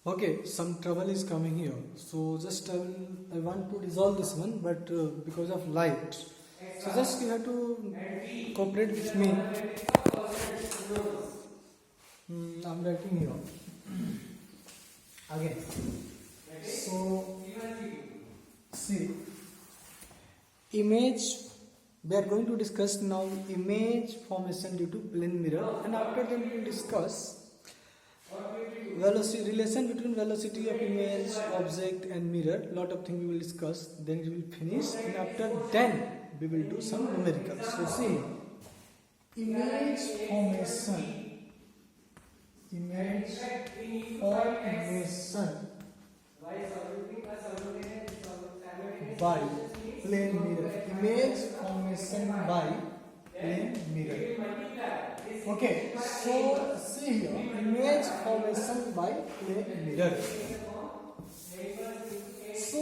Okay, some trouble is coming here. So just I want to resolve this one, but because of light. So just you have to cooperate with me. I'm writing here. Again. So see, image. We are going to discuss now image formation due to plane mirror, and after that we will discuss velocity, relation between velocity of image, object and mirror. Lot of things we will discuss. Then we will finish, and after then we will do some numericals. So see, image formation, image formation by plane mirror, image formation by plane mirror. Okay, so see here, image formation by plane mirror. So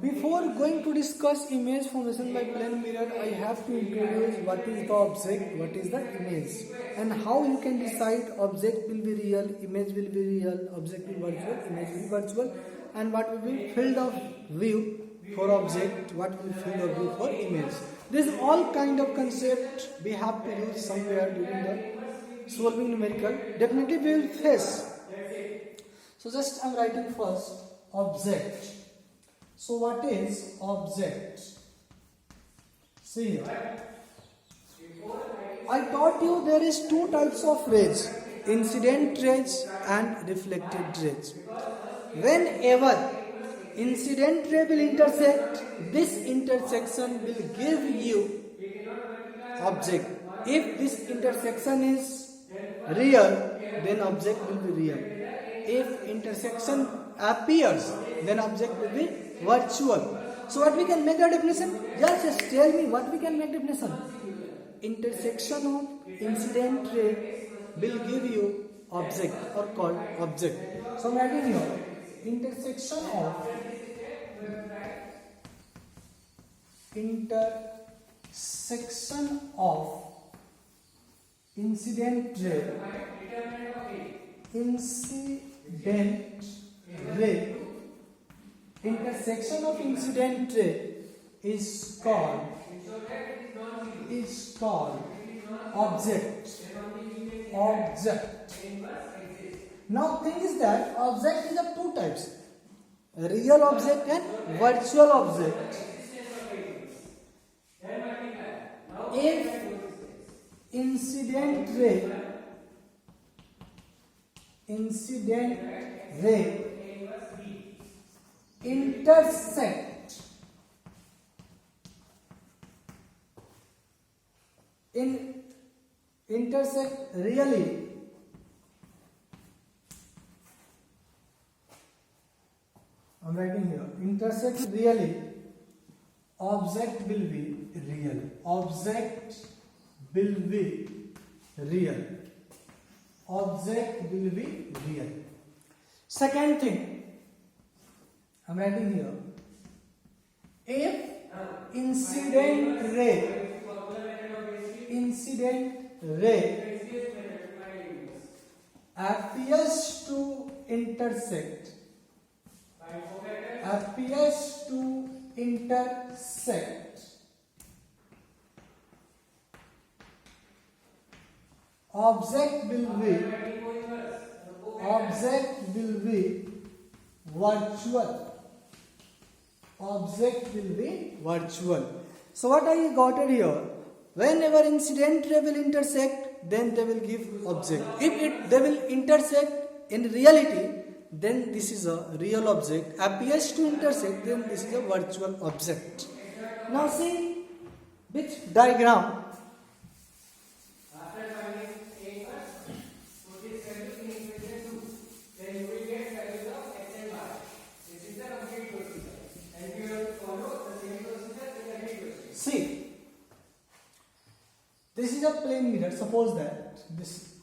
before going to discuss image formation by plane mirror, I have to introduce what is the object, what is the image, and how you can decide object will be real, image will be real, object will be virtual, image will be virtual, and what will be field of view for object, what will be field of view for image. This is all kind of concept we have to use somewhere during the solving numerical. Definitely we will face. So just I am writing first object. So what is object? See here. I taught you there is two types of rays, incident rays and reflected rays. Whenever incident ray will intersect, this intersection will give you object. If this intersection is real, then object will be real. If intersection appears, then object will be virtual. So what we can make a definition? Just tell me what we can make definition. Intersection of incident ray will give you object or called object. So I am writing here intersection of incident ray intersection of incident ray is called object. Now thing is that object is of two types, real object and virtual object. If incident ray intersect really, I am writing here intersect really, object will be real. Object will be real. Object will be real. Second thing, I am writing here, if incident ray appears to intersect object will be virtual. So what I got it here, whenever incident ray will intersect, then they will give object. If they will intersect in reality, then this is a real object. Appears to intersect, then this is a virtual object. Now see with diagram. See, this is a plane mirror. Suppose that this,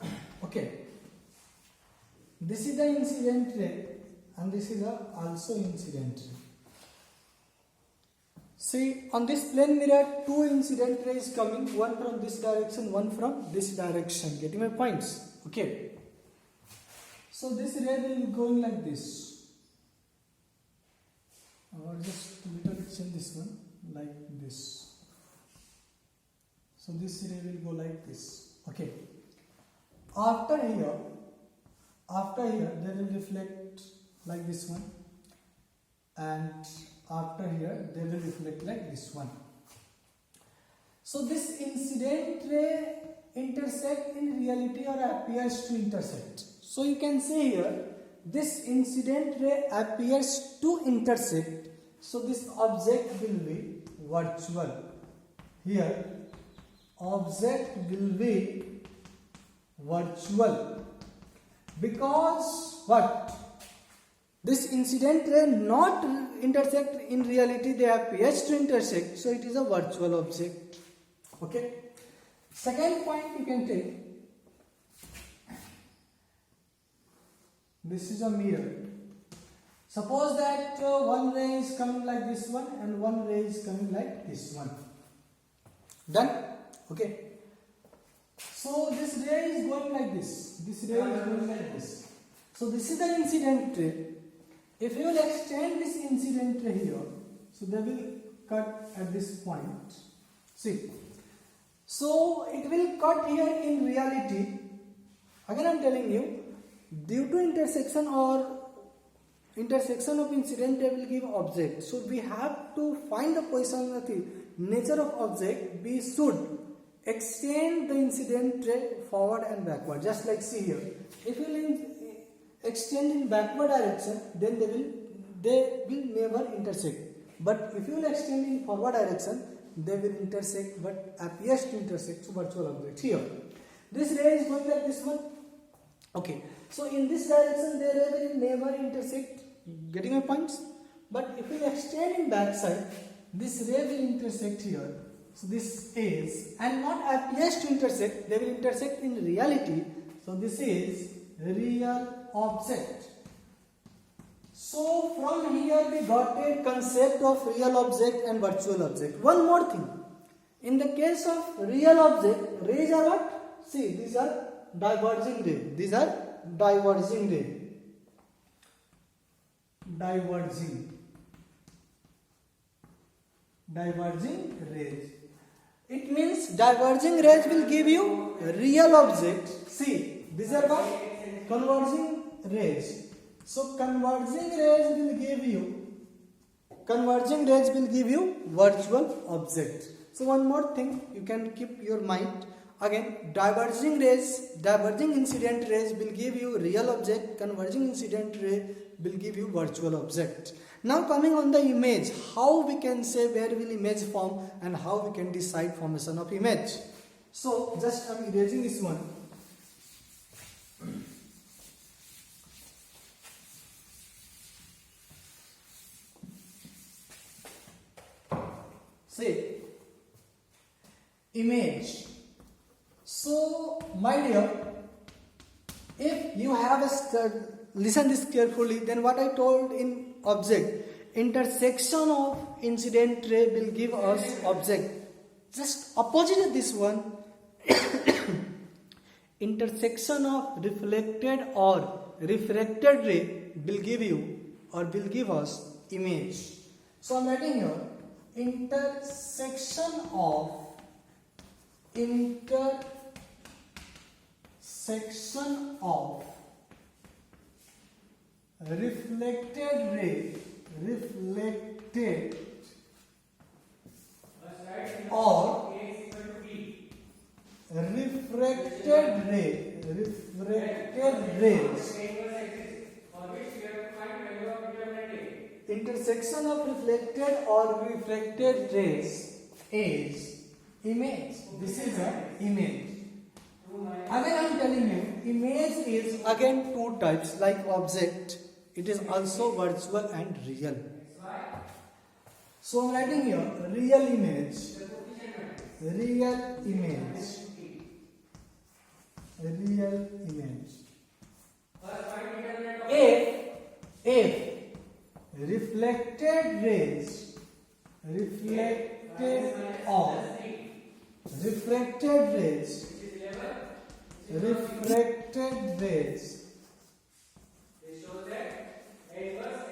okay, this is the incident ray and this is also incident ray. See, on this plane mirror, two incident rays coming, one from this direction, one from this direction. Getting my points? Okay. So this ray will be going like this, or just little bit change this one like this. So this ray will go like this. Okay. After here they will reflect like this one, and after here they will reflect like this one. So this incident ray intersect in reality or appears to intersect. So you can say here this incident ray appears to intersect. So this object will be virtual. Here object will be virtual because what? This incident ray not intersect in reality, they appears to intersect, so it is a virtual object. Okay. Second point you can take. This is a mirror. Suppose that one ray is coming like this one and one ray is coming like this one. Done? Okay. So this ray is going like this. This ray is going like this. So this is the incident ray. If you will extend this incident ray here, so they will cut at this point. See. So it will cut here in reality. Again I am telling you, due to intersection of incident ray will give object. So we have to find the position of the nature of object. We should extend the incident ray forward and backward, just like see here. If you will extend in backward direction, then they will never intersect. But if you will extend in forward direction, they will intersect, but appears to intersect. So virtual object here. This ray is going like this one. Okay. So in this direction, the ray will never intersect. Getting my points? But if you extend in back side, this ray will intersect here. So this is, and not appears to intersect, they will intersect in reality. So this is real object. So from here we got a concept of real object and virtual object. One more thing. In the case of real object, rays are what? See, these are diverging rays. These are diverging rays. Diverging rays. It means diverging rays will give you real object. See, these are what? Converging rays. So converging rays will give you virtual object. So one more thing you can keep your mind. Again, diverging incident rays will give you real object. Converging incident ray will give you virtual object. Now coming on the image, how we can say where will image form and how we can decide formation of image. So just I am erasing this one. Say image. So my dear, if you have a listen this carefully, then what I told in object, intersection of incident ray will give us object. Just opposite of this one, intersection of reflected or refracted ray will give you or will give us image. So I am writing here intersection of reflected ray or refracted rays. Intersection of reflected or refracted rays is image. This is an image. Again I am telling you, image is again two types like object. It is also virtual and real. So I am writing here real image. If reflected rays refracted rays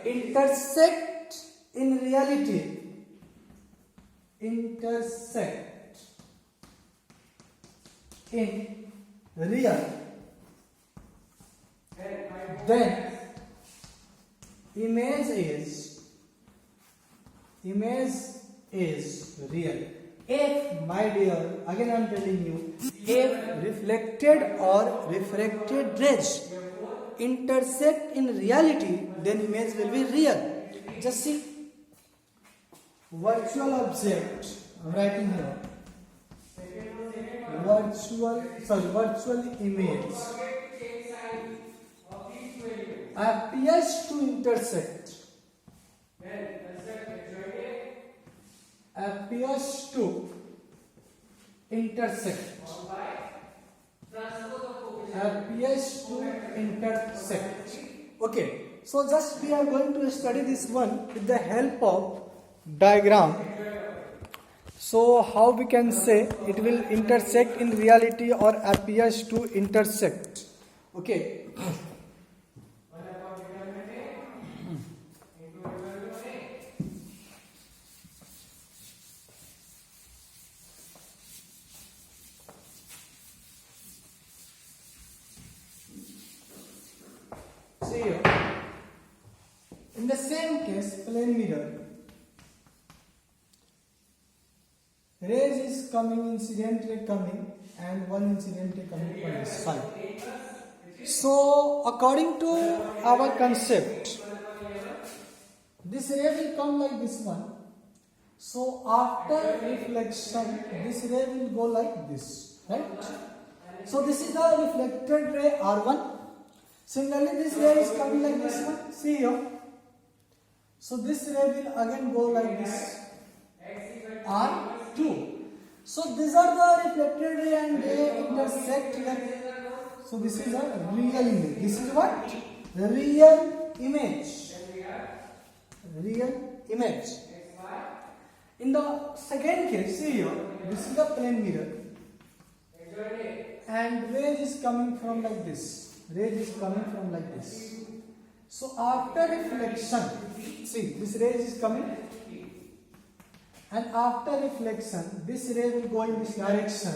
intersect in reality, intersect in real, then image is real. If, my dear, again I am telling you, if reflected or refracted rays intersect in reality, then image will be real. Just see, virtual object, I am writing here, virtual image appears to intersect, appears to intersect, appears to intersect. Okay, so just we are going to study this one with the help of diagram. So how we can say it will intersect in reality or appears to intersect. Okay. See here, in the same case, plane mirror, rays is coming, incident ray coming, and one incident ray coming from this side. So, according to our concept, this ray will come like this one. So, after reflection, this ray will go like this, right? So, this is the reflected ray R1. Similarly, this ray is coming like this one. See here. So this ray will again go like this. R2. So these are the reflected ray and they intersect here. So this is a real image. This is what? The real image. Real image. In the second case, see here. This is the plane mirror. And ray is coming from like this. Ray is coming from like this. So after reflection, see this ray is coming, and after reflection, this ray will go in this direction.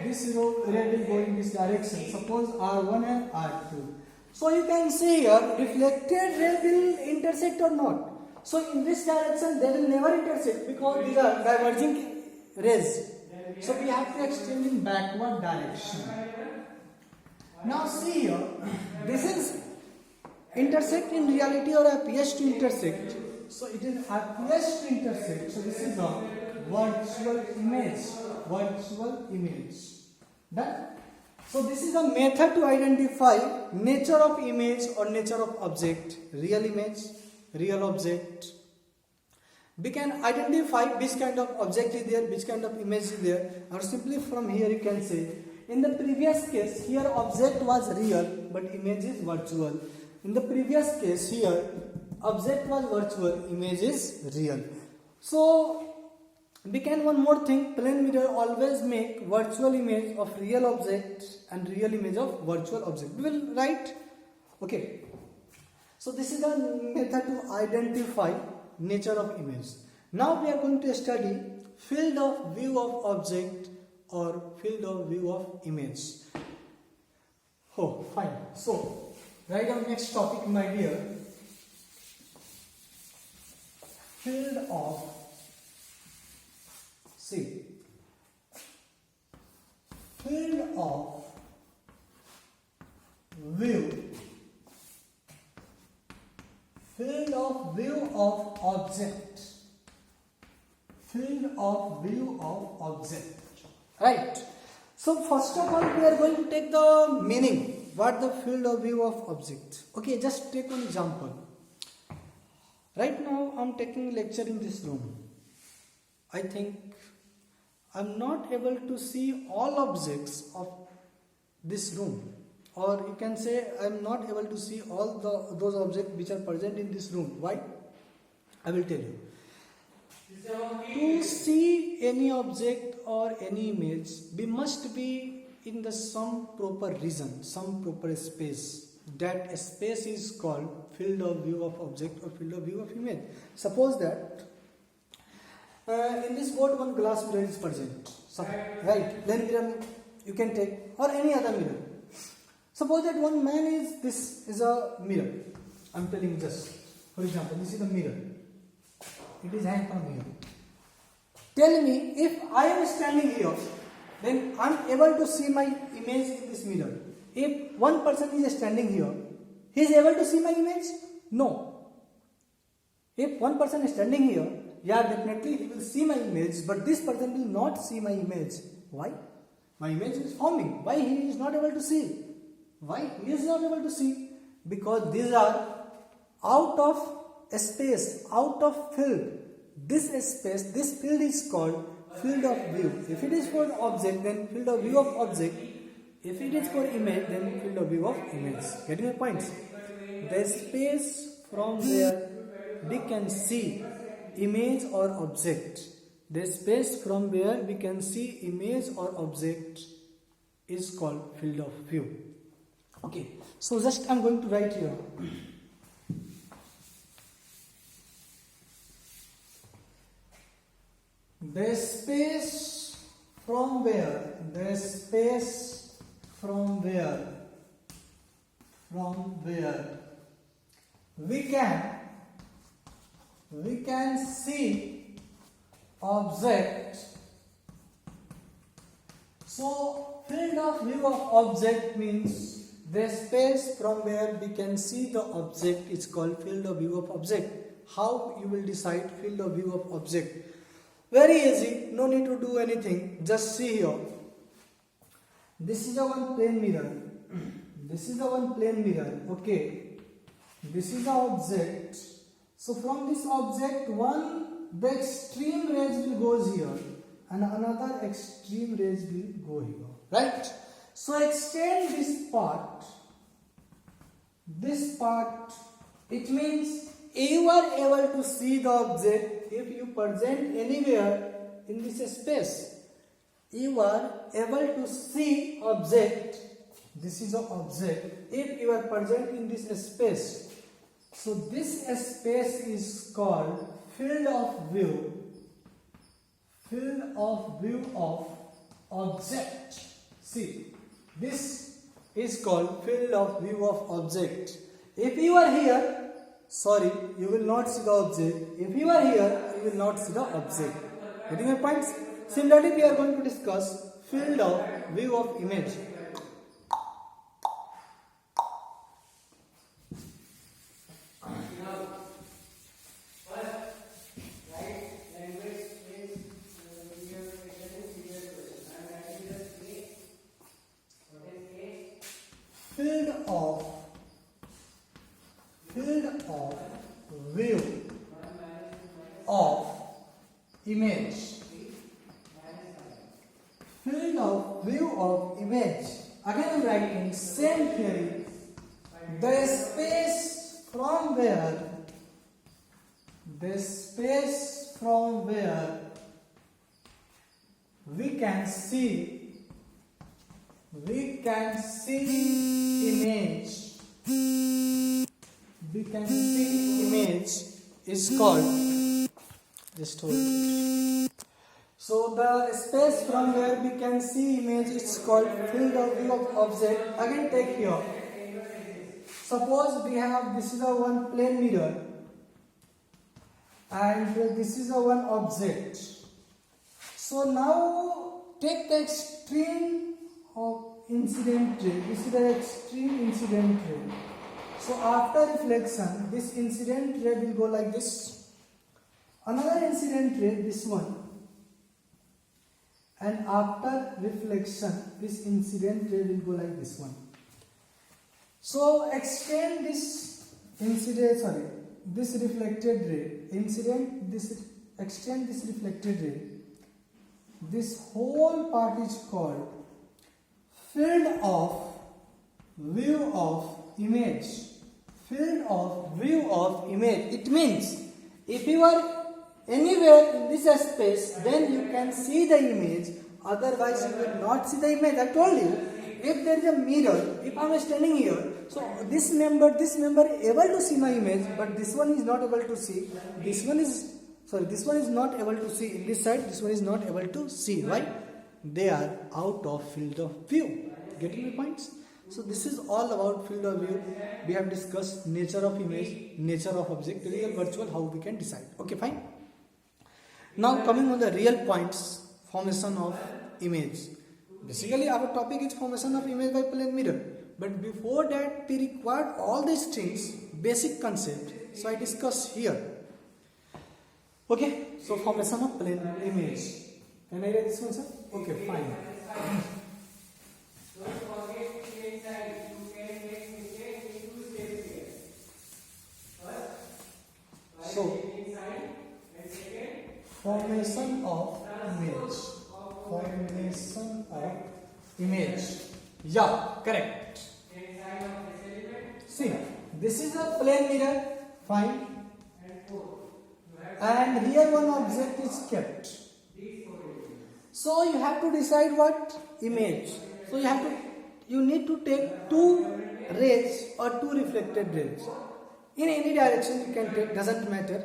This ray will go in this direction. Suppose R1 and R2. So you can see here, reflected ray will intersect or not. So in this direction, they will never intersect because these are diverging rays. So we have to extend in backward direction. Now see here, this is intersect in reality or appears to intersect. So it is appears to intersect. So this is a virtual image. Virtual image. Done? So this is a method to identify nature of image or nature of object. Real image, real object. We can identify which kind of object is there, which kind of image is there. Or simply from here you can say, in the previous case, here object was real, but image is virtual. In the previous case, here object was virtual, image is real. So, we can one more thing, plane mirror always make virtual image of real object and real image of virtual object. We will write. Okay. So, this is the method to identify nature of image. Now, we are going to study field of view of object or field of view of image. Oh, fine. So, write down next topic, my dear. Field of, see, field of view, field of view of object, field of view of object. Right. So first of all, we are going to take the meaning. What the field of view of object. Okay, just take one example. Right now, I am taking lecture in this room. I think I am not able to see all objects of this room. Or you can say I am not able to see all those objects which are present in this room. Why? I will tell you. To see any object or any image, we must be in the some proper region, some proper space. that space is called field of view of object or field of view of image. Suppose that in this board one glass mirror is present, right? Plane mirror you can take or any other mirror. Suppose that one man this is a mirror. I am telling just for example, this is the mirror. It is hanging from here. Tell me, if I am standing here, then I am able to see my image in this mirror. If one person is standing here, he is able to see my image? No. If one person is standing here, yeah, definitely he will see my image, but this person will not see my image. Why? My image is forming. Why he is not able to see? Why he is not able to see? Because these are out of space, out of field. This space, this field is called field of view. If it is for object, then field of view of object. If it is for image, then field of view of image. Getting my points? The space from where we can see image or object. The space from where we can see image or object is called field of view. Okay, so just I am going to write here. The space from where we can see object. So field of view of object means the space from where we can see the object is called field of view of object. How you will decide field of view of object? Very easy, no need to do anything. Just see here. This is a one plane mirror. This is a one plane mirror. Okay. This is the object. So from this object, the extreme rays will go here and another extreme rays will go here. Right? So extend this part. This part, it means you are able to see the object if you present anywhere in this space. You are able to see object. This is an object if you are present in this space. So this space is called field of view. Field of view of object. See, this is called field of view of object. If you are here, sorry, you will not see the object. If you are here, you will not see the object. Getting my points? Similarly, we are going to discuss field of view of image. Field of view of image. Field of view of image. Again I am writing same theory. The space from where we can see image is called, just hold it. So the space from where we can see image is called field of view of object. Again take here. Suppose we have, this is a one plane mirror and this is a one object. So now take the extreme of incident ray. This is the extreme incident ray. So after reflection, this incident ray will go like this. Another incident ray, this one. And after reflection, this incident ray will go like this one. So extend this this reflected ray. Extend this reflected ray. This whole part is called field of view of image. Field of view of image. It means if you are anywhere in this space, then you can see the image. Otherwise, you will not see the image. I told you, if there is a mirror, if I am standing here, so this member able to see my image, but this one is not able to see. This one is not able to see in this side. This one is not able to see. Why? They are out of field of view. Getting my points? So this is all about field of view. We have discussed nature of image, nature of object, real, virtual, how we can decide. Okay, fine. Now coming on the real points, formation of image. Basically our topic is formation of image by plane mirror. But before that we required all these things, basic concept. So I discuss here. Okay, so formation of plane image. Can I write this one, sir? Okay, fine. So, formation of image. Formation of image. Yeah, correct. See, this is a plane mirror. Fine. And here one object is kept. So you have to decide what image. So you need to take two rays or two reflected rays. In any direction you can take, doesn't matter.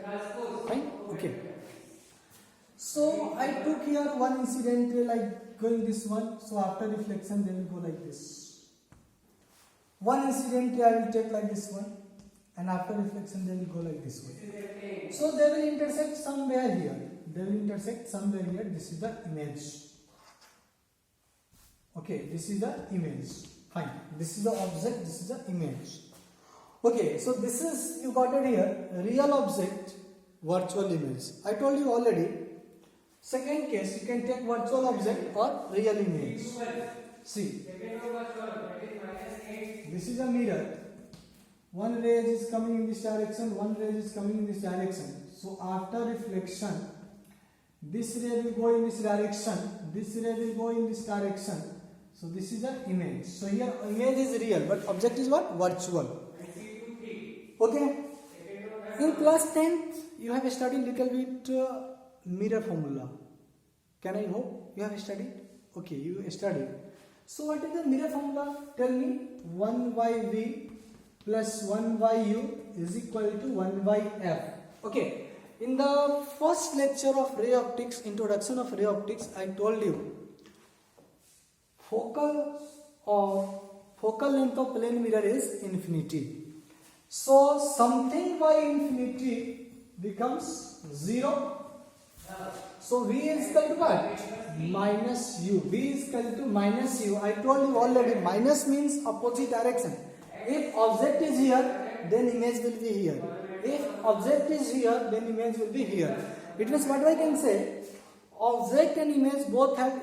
Fine? Okay. So I took here one incident ray like going this one. So after reflection they will go like this. One incident ray I will take like this one. And after reflection they will go like this way. So they will intersect somewhere here. They will intersect somewhere here. This is the image. Okay, this is the image. Fine. This is the object, this is the image. Okay, so this is, you got it here, real object, virtual image. I told you already. Second case, you can take virtual object or real image. See, this is a mirror. One ray is coming in this direction, one ray is coming in this direction. So after reflection, this ray will go in this direction, this ray will go in this direction. So this is an image. So here image is real, but object is what? Virtual. Okay. In class 10th, you have studied little bit mirror formula. Can I hope you have studied? Okay, you studied. So what is the mirror formula? Tell me. 1 by V plus 1 by U is equal to 1 by F. Okay. In the first lecture of ray optics, introduction of ray optics, I told you focal length of plane mirror is infinity. So something by infinity becomes 0. So V is equal to what? Minus U. V is equal to minus U. I told you already, minus means opposite direction. If object is here, then image will be here. If object is here, then image will be here. It means what I can say, object and image both have